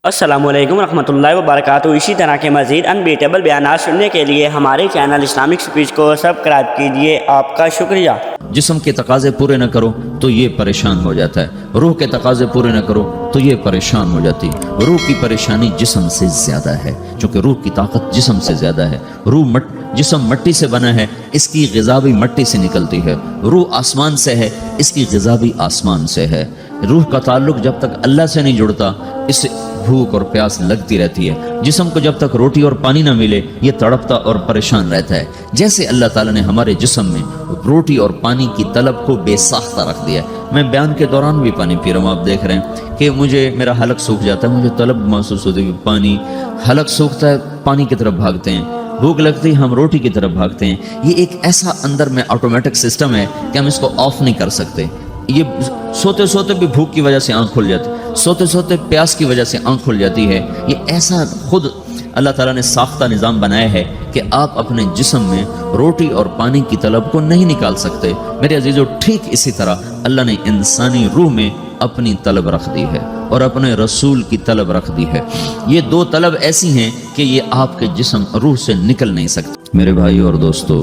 السلام علیکم ورحمۃ اللہ وبرکاتہ۔ اسی طرح کے مزید انبیٹیبل بیانات سننے کے لیے ہمارے چینل اسلامک اسپیچ کو سبسکرائب کیجیے۔ آپ کا شکریہ۔ جسم کے تقاضے پورے نہ کرو تو یہ پریشان ہو جاتا ہے، روح کے تقاضے پورے نہ کرو تو یہ پریشان ہو جاتی ہے۔ روح کی پریشانی جسم سے زیادہ ہے، چونکہ روح کی طاقت جسم سے زیادہ ہے۔ جسم مٹی سے بنا ہے، اس کی غذا بھی مٹی سے نکلتی ہے۔ روح آسمان سے ہے، اس کی غذا بھی آسمان سے ہے۔ روح کا تعلق جب تک اللہ سے نہیں جڑتا، اس سے بھوک اور پیاس لگتی رہتی ہے۔ جسم کو جب تک روٹی اور پانی نہ ملے، یہ تڑپتا اور پریشان رہتا ہے۔ جیسے اللہ تعالیٰ نے ہمارے جسم میں روٹی اور پانی کی طلب کو بے ساختہ رکھ دیا ہے۔ میں بیان کے دوران بھی پانی پی رہا ہوں، آپ دیکھ رہے ہیں کہ میرا حلق سوکھ جاتا ہے، مجھے طلب محسوس ہوتی ہے کہ پانی، حلق سوکھتا ہے، پانی کی طرف بھاگتے ہیں، بھوک لگتی ہے، ہم روٹی کی طرف بھاگتے ہیں۔ یہ ایک ایسا اندر میں آٹومیٹک سسٹم ہے کہ ہم اس کو آف نہیں کر سکتے۔ یہ سوتے سوتے بھی بھوک کی وجہ سے آنکھ کھل جاتی ہے، سوتے سوتے پیاس کی وجہ سے آنکھ کھل جاتی ہے۔ یہ ایسا خود اللہ تعالیٰ نے ساختہ نظام بنایا ہے کہ آپ اپنے جسم میں روٹی اور پانی کی طلب کو نہیں نکال سکتے۔ میرے عزیزو، ٹھیک اسی طرح اللہ نے انسانی روح میں اپنی طلب رکھ دی ہے اور اپنے رسول کی طلب رکھ دی ہے۔ یہ دو طلب ایسی ہیں کہ یہ آپ کے جسم روح سے نکل نہیں سکتے۔ میرے بھائی اور دوستو،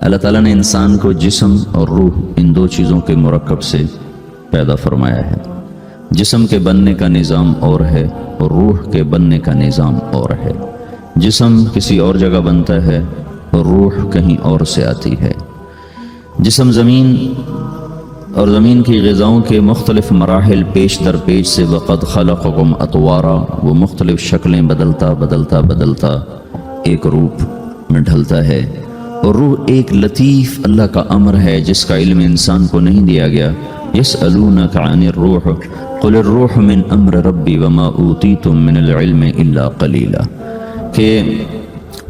اللہ تعالیٰ نے انسان کو جسم اور روح ان دو چیزوں کے مرکب سے پیدا فرمایا ہے۔ جسم کے بننے کا نظام اور ہے اور روح کے بننے کا نظام اور ہے۔ جسم کسی اور جگہ بنتا ہے اور روح کہیں اور سے آتی ہے۔ جسم زمین اور زمین کی غذاؤں کے مختلف مراحل پیش در پیش سے وقد خلقکم اطوارا، وہ مختلف شکلیں بدلتا ایک روپ میں ڈھلتا ہے۔ اور روح ایک لطیف اللہ کا امر ہے جس کا علم انسان کو نہیں دیا گیا۔ یسألونک عن الروح قل الروح من امر ربی وما اوتیتم من العلم الا قلیلا، کہ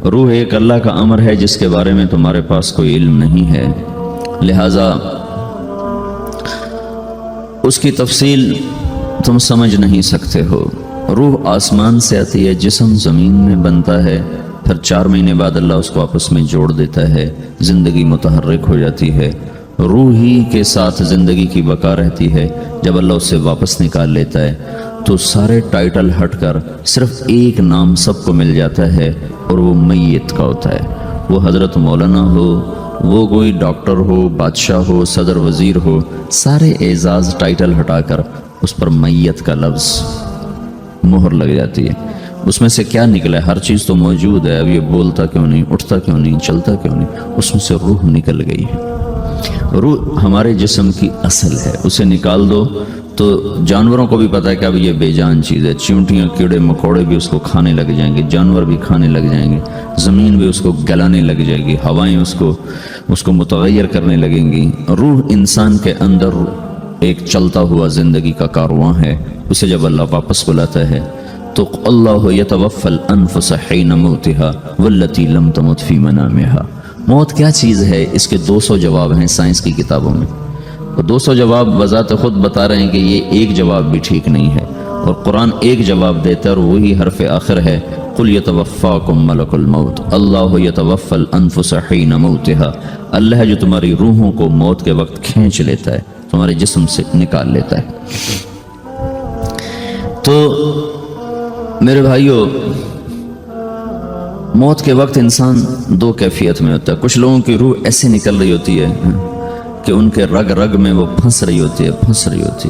روح ایک اللہ کا امر ہے جس کے بارے میں تمہارے پاس کوئی علم نہیں ہے، لہٰذا اس کی تفصیل تم سمجھ نہیں سکتے ہو۔ روح آسمان سے آتی ہے، جسم زمین میں بنتا ہے، پھر 4 مہینے بعد اللہ اس کو آپس میں جوڑ دیتا ہے، زندگی متحرک ہو جاتی ہے۔ روح ہی کے ساتھ زندگی کی بقا رہتی ہے۔ جب اللہ اسے واپس نکال لیتا ہے تو سارے ٹائٹل ہٹ کر صرف ایک نام سب کو مل جاتا ہے اور وہ میت کا ہوتا ہے۔ وہ حضرت مولانا ہو، وہ کوئی ڈاکٹر ہو، بادشاہ ہو، صدر وزیر ہو، سارے اعزاز ٹائٹل ہٹا کر اس پر میت کا لفظ مہر لگ جاتی ہے۔ اس میں سے کیا نکلا ہے؟ ہر چیز تو موجود ہے، اب یہ بولتا کیوں نہیں، اٹھتا کیوں نہیں، چلتا کیوں نہیں؟ اس میں سے روح نکل گئی ہے۔ روح ہمارے جسم کی اصل ہے، اسے نکال دو تو جانوروں کو بھی پتہ ہے کہ اب یہ بے جان چیز ہے۔ چیونٹیاں، کیڑے مکوڑے بھی اس کو کھانے لگ جائیں گے، جانور بھی کھانے لگ جائیں گے، زمین بھی اس کو گلانے لگ جائے گی، ہوائیں اس کو متغیر کرنے لگیں گی۔ روح انسان کے اندر ایک چلتا ہوا زندگی کا کارواں ہے۔ اسے جب اللہ واپس بلاتا ہے تو اللہ یتوفی الانفس حین موتها والتی لم تمت فی منامها۔ موت کیا چیز ہے؟ اس کے 200 جواب ہیں سائنس کی کتابوں میں، اور 200 جواب بذات خود بتا رہے ہیں کہ یہ ایک جواب بھی ٹھیک نہیں ہے، اور قرآن ایک جواب دیتا ہے اور وہی حرف آخر ہے، قل یتوفاکم ملک الموت اللہ یتوفی الانفس حین موتها۔ اللہ ہے جو تمہاری روحوں کو موت کے وقت کھینچ لیتا ہے، تمہارے جسم سے نکال لیتا ہے۔ تو میرے بھائیو، موت کے وقت انسان 2 کیفیت میں ہوتا ہے۔ کچھ لوگوں کی روح ایسے نکل رہی ہوتی ہے کہ ان کے رگ رگ میں وہ پھنس رہی ہوتی ہے۔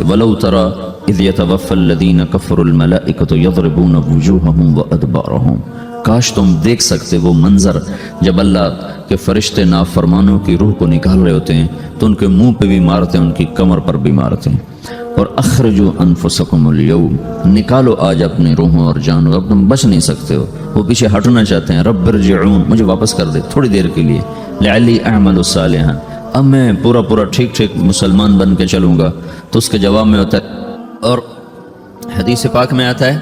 وَلَوْ تَرَى إِذْ يَتَوَفَّى الَّذِينَ كَفَرُوا الْمَلَائِكَةُ يَضْرِبُونَ وُجُوهَهُمْ وَأَدْبَارَهُمْ، کاش تم دیکھ سکتے وہ منظر جب اللہ کے فرشتے نافرمانوں کی روح کو نکال رہے ہوتے ہیں تو ان کے منہ پہ بھی مارتے ہیں، ان کی کمر پر بھی مارتے ہیں۔ اور اخرجوا انفسکم اليوم، نکالو آج اپنی روحوں اور جانوں، اب تم بچ نہیں سکتے ہو۔ وہ پیچھے ہٹنا چاہتے ہیں، رب ارجعون، مجھے واپس کر دے تھوڑی دیر کے لیے، لعلی اعمل صالحا، اب میں پورا ٹھیک مسلمان بن کے چلوں گا۔ تو اس کے جواب میں ہوتا ہے، اور حدیث پاک میں آتا ہے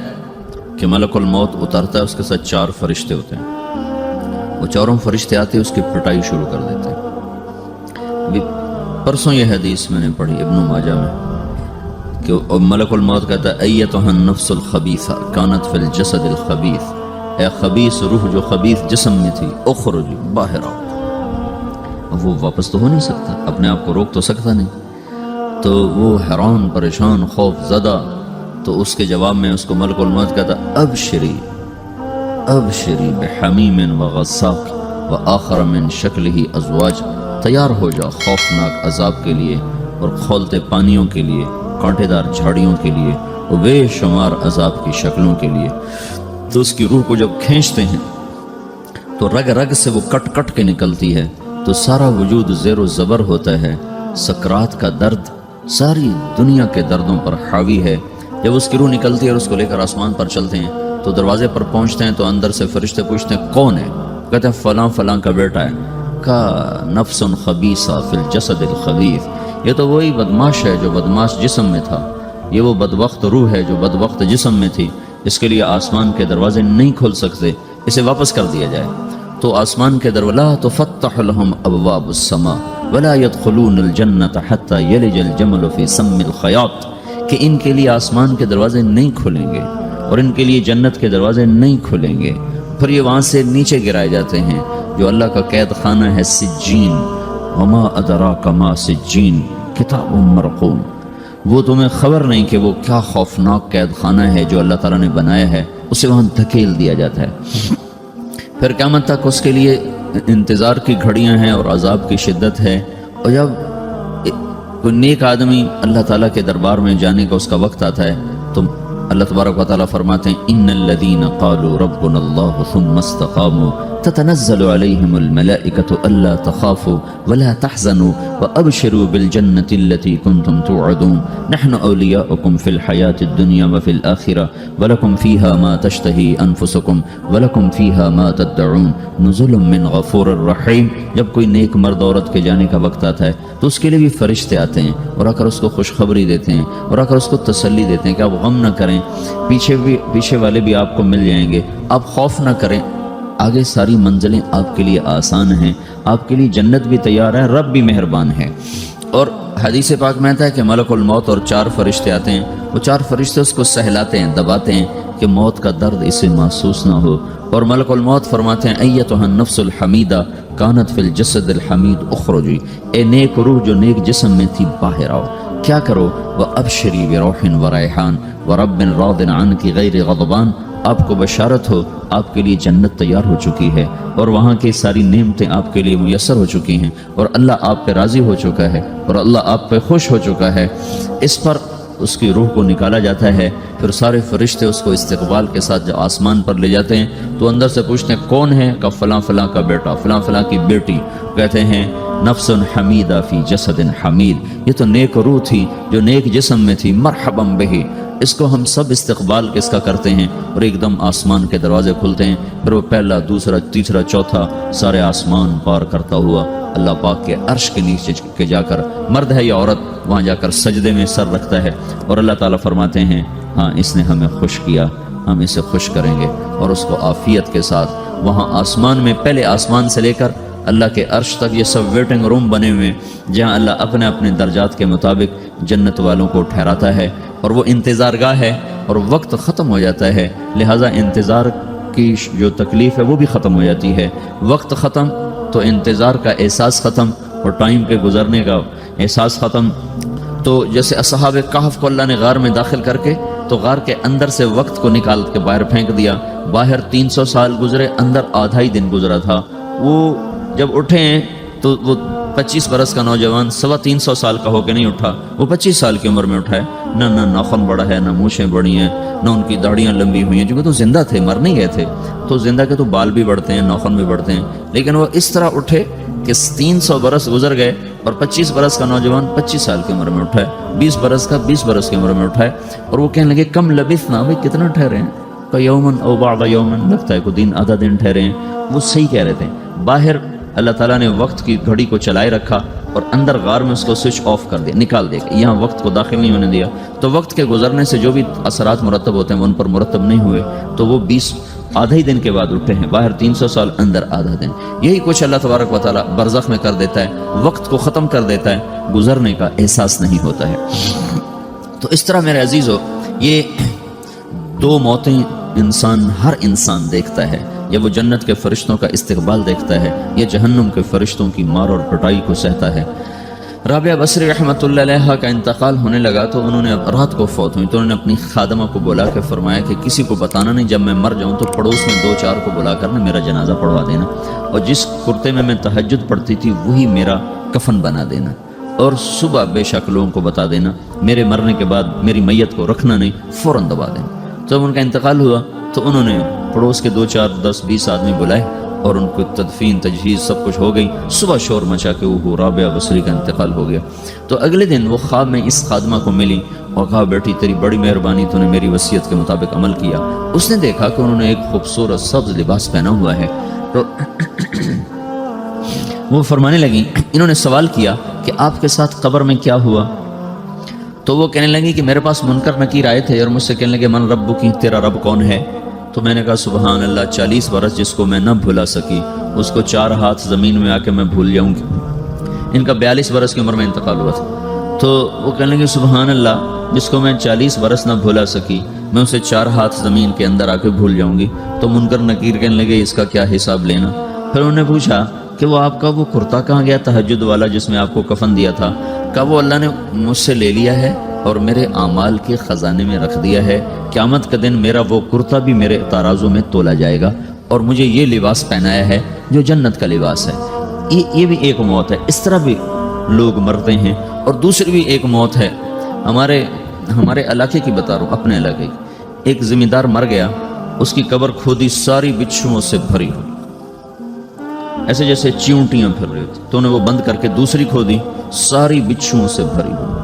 کہ ملک الموت اترتا ہے، اس کے ساتھ 4 فرشتے ہوتے ہیں، وہ 4 فرشتے آتے ہیں، اس کی پٹائی شروع کر دیتے ہیں۔ پرسوں یہ حدیث میں نے پڑھی ابن ماجہ میں کہ ملک الموت کہتا ہے ایتھا النفس الخبیثہ کانت فی الجسد الخبیث، اے خبیث روح جو خبیث جسم میں تھی، اخرج باہر آؤ۔ وہ واپس تو ہو نہیں سکتا، اپنے آپ کو روک تو سکتا نہیں، تو وہ حیران، پریشان، خوف زدہ تو اس کے جواب میں اس کو ملک الموت کہتا ابشری ابشری بحمیم و غساق و آخر من شکلہ ازواج، تیار ہو جا خوفناک عذاب کے لیے اور کھولتے پانیوں کے لیے، کانٹے دار جھاڑیوں کے لیے اور بے شمار عذاب کی شکلوں کے لیے۔ تو اس کی روح کو جب کھینچتے ہیں تو رگ رگ سے وہ کٹ کٹ کے نکلتی ہے، تو سارا وجود زیر و زبر ہوتا ہے، سکرات کا درد ساری دنیا کے دردوں پر حاوی ہے۔ جب اس کی روح نکلتی ہے اور اس کو لے کر آسمان پر چلتے ہیں تو دروازے پر پہنچتے ہیں تو اندر سے فرشتے پوچھتے ہیں کون ہے؟ کہتے ہیں فلاں فلاں کا بیٹا ہے۔ کا نفس خبیثہ فی الجسد الخبیث، یہ تو وہی بدماش ہے جو بدماش جسم میں تھا، یہ وہ بدبخت روح ہے جو بدبخت جسم میں تھی، اس کے لیے آسمان کے دروازے نہیں کھل سکتے، اسے واپس کر دیا جائے۔ تو آسمان کے دروازے لا تفتح لهم ابواب السماء ولا يدخلون الجنة حتى يلج الجمل في سم الخياط، کہ ان کے لیے آسمان کے دروازے نہیں کھلیں گے اور ان کے لیے جنت کے دروازے نہیں کھلیں گے، پھر یہ وہاں سے نیچے گرائے جاتے ہیں جو اللہ کا قید خانہ ہے سجین۔ وما ادراک ما سجین کتاب مرقوم، وہ تمہیں خبر نہیں کہ وہ کیا خوفناک قید خانہ ہے جو اللہ تعالیٰ نے بنایا ہے، اسے وہاں دھکیل دیا جاتا ہے۔ پھر قیامت تک اس کے لیے انتظار کی گھڑیاں ہیں اور عذاب کی شدت ہے، اور جب کوئی نیک آدمی اللہ تعالیٰ کے دربار میں جانے کا اس کا وقت آتا ہے تو اللہ تبارک و تعالیٰ فرماتے ہیں ان الذین قالوا ربنا اللہ ثم استقاموا تتنزل علیہم الملائکۃ الا تخافوا ولا تحزنوا وابشروا بالجنة التي كنتم توعدون نحن اولیاؤکم فی الحیاة الدنیا وفی الآخرہ ولکم فیہا ما تشتہی انفسکم ولکم فیہا ما تدعون نزل من غفور الرحیم۔ جب کوئی نیک مرد عورت کے جانے کا وقت آتا ہے تو اس کے لیے بھی فرشتے آتے ہیں اور آ کر اس کو خوشخبری دیتے ہیں اور آ کر اس کو تسلی دیتے ہیں کہ آپ غم نہ کریں، پیچھے والے بھی آپ کو مل جائیں گے، آپ خوف نہ کریں، آگے ساری منزلیں آپ کے لیے آسان ہیں، آپ کے لیے جنت بھی تیار ہے، رب بھی مہربان ہے۔ اور حدیث پاک میں آتا ہے کہ ملک الموت اور 4 فرشتے آتے ہیں، وہ 4 فرشتے اس کو سہلاتے ہیں، دباتے ہیں کہ موت کا درد اسے محسوس نہ ہو، اور ملک الموت فرماتے ہیں ایتھا النفس الحمیدہ کانت فی الجسد الحمید اخرجی، اے نیک روح جو نیک جسم میں تھی باہر آؤ، کیا کرو؟ وَأَبْشِرِي بِرَوْحٍ وَرَيْحَانٍ وَرَبٍّ رَاضٍ عَنْكِ غَيْرِ غَضْبَانٍ، آپ کو بشارت ہو آپ کے لیے جنت تیار ہو چکی ہے اور وہاں کی ساری نعمتیں آپ کے لیے میسر ہو چکی ہیں اور اللہ آپ پہ راضی ہو چکا ہے اور اللہ آپ پہ خوش ہو چکا ہے۔ اس پر اس کی روح کو نکالا جاتا ہے، پھر سارے فرشتے اس کو استقبال کے ساتھ جب آسمان پر لے جاتے ہیں تو اندر سے پوچھتے ہیں کون ہے؟ کہ فلاں فلاں کا بیٹا، فلاں فلاں کی بیٹی۔ کہتے ہیں نفس حمیدہ فی جسد حمید، یہ تو نیک روح تھی جو نیک جسم میں تھی، مرحبا بہی، اس کو ہم سب استقبال کس کا کرتے ہیں، اور ایک دم آسمان کے دروازے کھلتے ہیں، پھر وہ پہلا دوسرا تیسرا چوتھا سارے آسمان پار کرتا ہوا اللہ پاک کے عرش کے نیچے کے جا کر، مرد ہے یا عورت، وہاں جا کر سجدے میں سر رکھتا ہے اور اللہ تعالیٰ فرماتے ہیں ہاں اس نے ہمیں خوش کیا، ہم اسے خوش کریں گے، اور اس کو عافیت کے ساتھ وہاں آسمان میں، پہلے آسمان سے لے کر اللہ کے عرش تک یہ سب ویٹنگ روم بنے ہوئے جہاں اللہ اپنے اپنے درجات کے مطابق جنت والوں کو ٹھہراتا ہے، اور وہ انتظار گاہ ہے اور وقت ختم ہو جاتا ہے، لہٰذا انتظار کی جو تکلیف ہے وہ بھی ختم ہو جاتی ہے، وقت ختم تو انتظار کا احساس ختم اور ٹائم کے گزرنے کا احساس ختم۔ تو جیسے اصحاب کہف کو اللہ نے غار میں داخل کر کے تو غار کے اندر سے وقت کو نکال کے باہر پھینک دیا، باہر 300 سال گزرے، اندر آدھا ہی دن گزرا تھا۔ وہ جب اٹھے ہیں تو وہ 25 برس کا نوجوان 325 سال کا ہو کے نہیں اٹھا، وہ 25 سال کی عمر میں اٹھا ہے، نہ ناخن بڑا ہے، نہ مونچھیں بڑی ہیں، نہ ان کی داڑیاں لمبی ہوئی ہیں، چونکہ تو زندہ تھے، مر نہیں گئے تھے، تو زندہ کے تو بال بھی بڑھتے ہیں، ناخن بھی بڑھتے ہیں، لیکن وہ اس طرح اٹھے کہ 300 برس گزر گئے اور 25 برس کا نوجوان 25 سال کی عمر میں اٹھا ہے، 20 برس کا 20 برس کی عمر میں اٹھا ہے، اور وہ کہنے لگے کم لبثنا، بھائی کتنا ٹھہرے ہیں؟ کہ یومن او بعض یومن، لگتا ہے کوئی دن آدھا دن ٹھہرے ہیں۔ وہ صحیح کہہ رہے تھے، باہر اللہ تعالیٰ نے وقت کی گھڑی کو چلائے رکھا اور اندر غار میں اس کو سوئچ آف کر دیا، نکال دیا کہ یہاں وقت کو داخل نہیں ہونے دیا، تو وقت کے گزرنے سے جو بھی اثرات مرتب ہوتے ہیں وہ ان پر مرتب نہیں ہوئے، تو وہ 20 آدھا ہی دن کے بعد اٹھے ہیں، باہر 300 سال، اندر آدھا دن۔ یہی کچھ اللہ تبارک و تعالیٰ برزخ میں کر دیتا ہے، وقت کو ختم کر دیتا ہے، گزرنے کا احساس نہیں ہوتا ہے۔ تو اس طرح میرے عزیزو، یہ 2 موتیں ہر انسان دیکھتا ہے، یا وہ جنت کے فرشتوں کا استقبال دیکھتا ہے، یا جہنم کے فرشتوں کی مار اور پٹائی کو سہتا ہے۔ رابعہ بصری رحمۃ اللہ علیہ کا انتقال ہونے لگا تو انہوں نے رات کو فوت ہوئی تو انہوں نے اپنی خادمہ کو بلا کے فرمایا کہ کسی کو بتانا نہیں، جب میں مر جاؤں تو پڑوس میں 2-4 کو بلا کر میرا جنازہ پڑھوا دینا، اور جس کرتے میں تہجد پڑھتی تھی وہی میرا کفن بنا دینا، اور صبح بے شک لوگوں کو بتا دینا میرے مرنے کے بعد میری میت کو رکھنا نہیں، فوراً دبا دینا۔ جب ان کا انتقال ہوا تو انہوں نے پڑوس کے 2-4-10-20 آدمی بلائے اور ان کو تدفین تجہیز سب کچھ ہو گئی۔ صبح شور مچا کے وہ رابعہ بصری کا انتقال ہو گیا۔ تو اگلے دن وہ خواب میں اس خادمہ کو ملی اور کہا بیٹی تیری بڑی مہربانی، تو نے میری وصیت کے مطابق عمل کیا۔ اس نے دیکھا کہ انہوں نے ایک خوبصورت سبز لباس پہنا ہوا ہے، تو وہ فرمانے لگی، انہوں نے سوال کیا کہ آپ کے ساتھ قبر میں کیا ہوا؟ تو وہ کہنے لگی کہ میرے پاس منکر نکیر آئے تھے اور مجھ سے کہنے لگے من رب کی، تیرا رب کون ہے؟ تو میں نے کہا سبحان اللہ، 40 برس جس کو میں نہ بھلا سکی اس کو 4 ہاتھ زمین میں آ کے میں بھول جاؤں گی۔ ان کا 42 برس کی عمر میں انتقال ہوا تھا۔ تو وہ کہنے لگے سبحان اللہ، جس کو میں 40 برس نہ بھلا سکی میں اسے 4 ہاتھ زمین کے اندر آ کے بھول جاؤں گی۔ تو منکر نکیر کہنے لگے اس کا کیا حساب لینا؟ پھر انہوں نے پوچھا کہ وہ آپ کا وہ کرتا کہاں گیا تہجد والا جس میں آپ کو کفن دیا تھا؟ کہا وہ اللہ نے مجھ سے لے لیا ہے اور میرے اعمال کے خزانے میں رکھ دیا ہے، قیامت کا دن میرا وہ کرتا بھی میرے ترازو میں تولا جائے گا اور مجھے یہ لباس پہنایا ہے جو جنت کا لباس ہے۔ یہ بھی ایک موت ہے، اس طرح بھی لوگ مرتے ہیں۔ اور دوسری بھی ایک موت ہے، ہمارے علاقے کی بتا رہا ہوں، اپنے علاقے کی۔ ایک ذمہ دار مر گیا، اس کی قبر کھودی، ساری بچھوؤں سے بھری ہوئی، ایسے جیسے چیونٹیاں پھر رہی تھی، تو انہیں وہ بند کر کے دوسری کھودی، ساری بچھوؤں سے بھری ہوئی،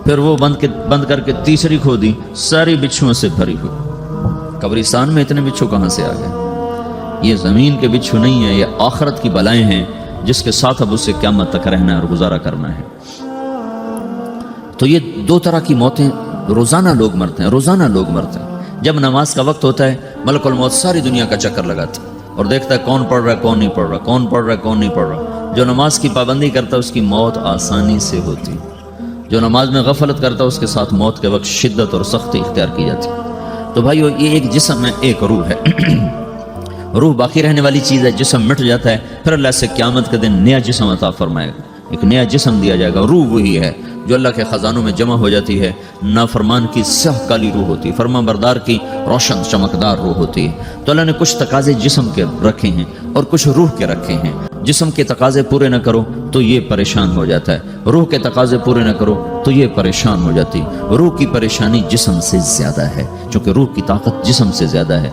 پھر وہ بند کر کے تیسری کھودی، ساری بچھوؤں سے بھری ہوئی۔ قبرستان میں اتنے بچھو کہاں سے آ گئے؟ یہ زمین کے بچھو نہیں ہیں، یہ آخرت کی بلائیں ہیں جس کے ساتھ اب اسے قیامت تک رہنا ہے اور گزارا کرنا ہے۔ تو یہ 2 طرح کی موتیں روزانہ لوگ مرتے ہیں، روزانہ لوگ مرتے ہیں۔ جب نماز کا وقت ہوتا ہے ملک الموت ساری دنیا کا چکر لگاتا ہے اور دیکھتا ہے کون پڑھ رہا ہے کون نہیں پڑھ رہا، کون پڑھ رہا ہے کون نہیں پڑھ رہا۔ جو نماز کی پابندی کرتا ہے اس کی موت آسانی سے ہوتی، جو نماز میں غفلت کرتا ہے اس کے ساتھ موت کے وقت شدت اور سختی اختیار کی جاتی۔ تو بھائیو یہ ایک جسم ہے، ایک روح ہے۔ روح باقی رہنے والی چیز ہے، جسم مٹ جاتا ہے، پھر اللہ سے قیامت کے دن نیا جسم عطا فرمائے گا، ایک نیا جسم دیا جائے گا۔ روح وہی ہے جو اللہ کے خزانوں میں جمع ہو جاتی ہے۔ نافرمان کی سیاہ کالی روح ہوتی ہے، فرما بردار کی روشن چمکدار روح ہوتی ہے۔ تو اللہ نے کچھ تقاضے جسم کے رکھے ہیں اور کچھ روح کے رکھے ہیں۔ جسم کے تقاضے پورے نہ کرو تو یہ پریشان ہو جاتا ہے، روح کے تقاضے پورے نہ کرو تو یہ پریشان ہو جاتی۔ روح کی پریشانی جسم سے زیادہ ہے، چونکہ روح کی طاقت جسم سے زیادہ ہے۔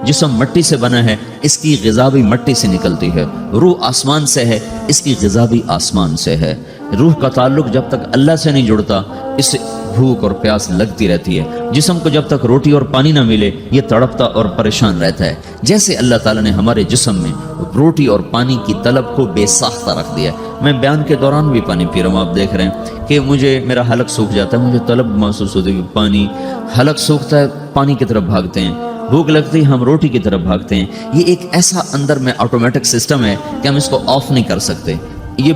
جسم مٹی سے بنا ہے، اس کی غذا بھی مٹی سے نکلتی ہے۔ روح آسمان سے ہے، اس کی غذا بھی آسمان سے ہے۔ روح کا تعلق جب تک اللہ سے نہیں جڑتا اس سے بھوک اور پیاس لگتی رہتی ہے۔ جسم کو جب تک روٹی اور پانی نہ ملے یہ تڑپتا اور پریشان رہتا ہے۔ جیسے اللہ تعالیٰ نے ہمارے جسم میں روٹی اور پانی کی طلب کو بے ساختہ رکھ دیا ہے۔ میں بیان کے دوران بھی پانی پی رہا ہوں، آپ دیکھ رہے ہیں کہ مجھے میرا حلق سوکھ جاتا ہے، مجھے طلب محسوس ہوتی ہے کہ پانی، حلق سوکھتا ہے پانی کی طرف بھاگتے ہیں، بھوک لگتی ہے ہم روٹی کی طرف بھاگتے ہیں۔ یہ ایک ایسا اندر میں آٹومیٹک سسٹم ہے کہ ہم اس کو آف نہیں کر سکتے۔ یہ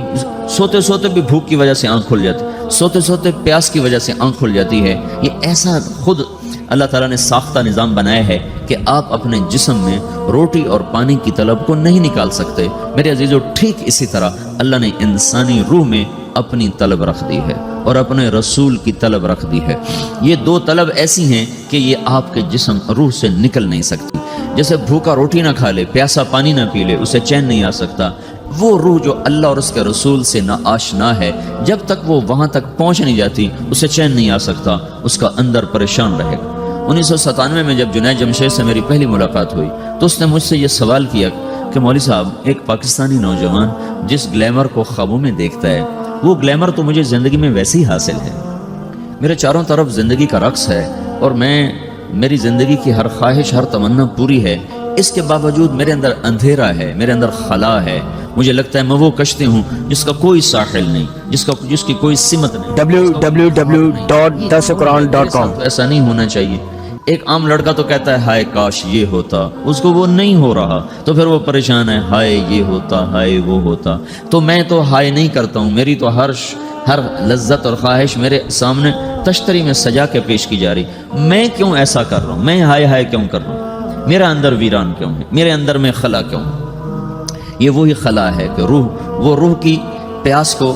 سوتے سوتے بھی بھوک کی وجہ سے آنکھ کھل جاتی ہے، سوتے سوتے پیاس کی وجہ سے آنکھ کھل جاتی ہے۔ یہ ایسا خود اللہ تعالیٰ نے ساختہ نظام بنایا ہے کہ آپ اپنے جسم میں روٹی اور پانی کی طلب کو نہیں نکال سکتے۔ میرے عزیزو ٹھیک اسی طرح اللہ نے انسانی روح میں اپنی طلب رکھ دی ہے اور اپنے رسول کی طلب رکھ دی ہے۔ یہ 2 طلب ایسی ہیں کہ یہ آپ کے جسم روح سے نکل نہیں سکتی۔ جیسے بھوکا روٹی نہ کھا لے، پیاسا پانی نہ پی لے، اسے چین نہیں آ سکتا۔ وہ روح جو اللہ اور اس کے رسول سے نا آشنا ہے، جب تک وہ وہاں تک پہنچ نہیں جاتی اسے چین نہیں آ سکتا، اس کا اندر پریشان رہے گا۔ 1997 میں جب جنید جمشید سے میری پہلی ملاقات ہوئی تو اس نے مجھ سے یہ سوال کیا کہ مولوی صاحب، ایک پاکستانی نوجوان جس گلیمر کو خوابوں میں دیکھتا ہے وہ گلیمر تو مجھے زندگی میں ویسے ہی حاصل ہے، میرے چاروں طرف زندگی کا رقص ہے اور میری زندگی کی ہر خواہش ہر تمنا پوری ہے، اس کے باوجود میرے اندر اندھیرا ہے، میرے اندر خلا ہے۔ مجھے لگتا ہے میں وہ کشتی ہوں جس کا کوئی ساحل نہیں، جس کی کوئی سمت نہیں۔ www.dasquran.com ایسا نہیں ہونا چاہیے۔ ایک عام لڑکا تو کہتا ہے ہائے کاش یہ ہوتا، اس کو وہ نہیں ہو رہا تو پھر وہ پریشان ہے، ہائے یہ ہوتا، ہائے وہ ہوتا۔ تو میں تو ہائے نہیں کرتا ہوں، میری تو ہر لذت اور خواہش میرے سامنے تشتری میں سجا کے پیش کی جا رہی۔ میں کیوں ایسا کر رہا ہوں؟ میں ہائے ہائے کیوں کر رہا ہوں؟ میرا اندر ویران کیوں ہے؟ میرے اندر میں خلا کیوں؟ یہ وہی خلا ہے کہ روح کی پیاس کو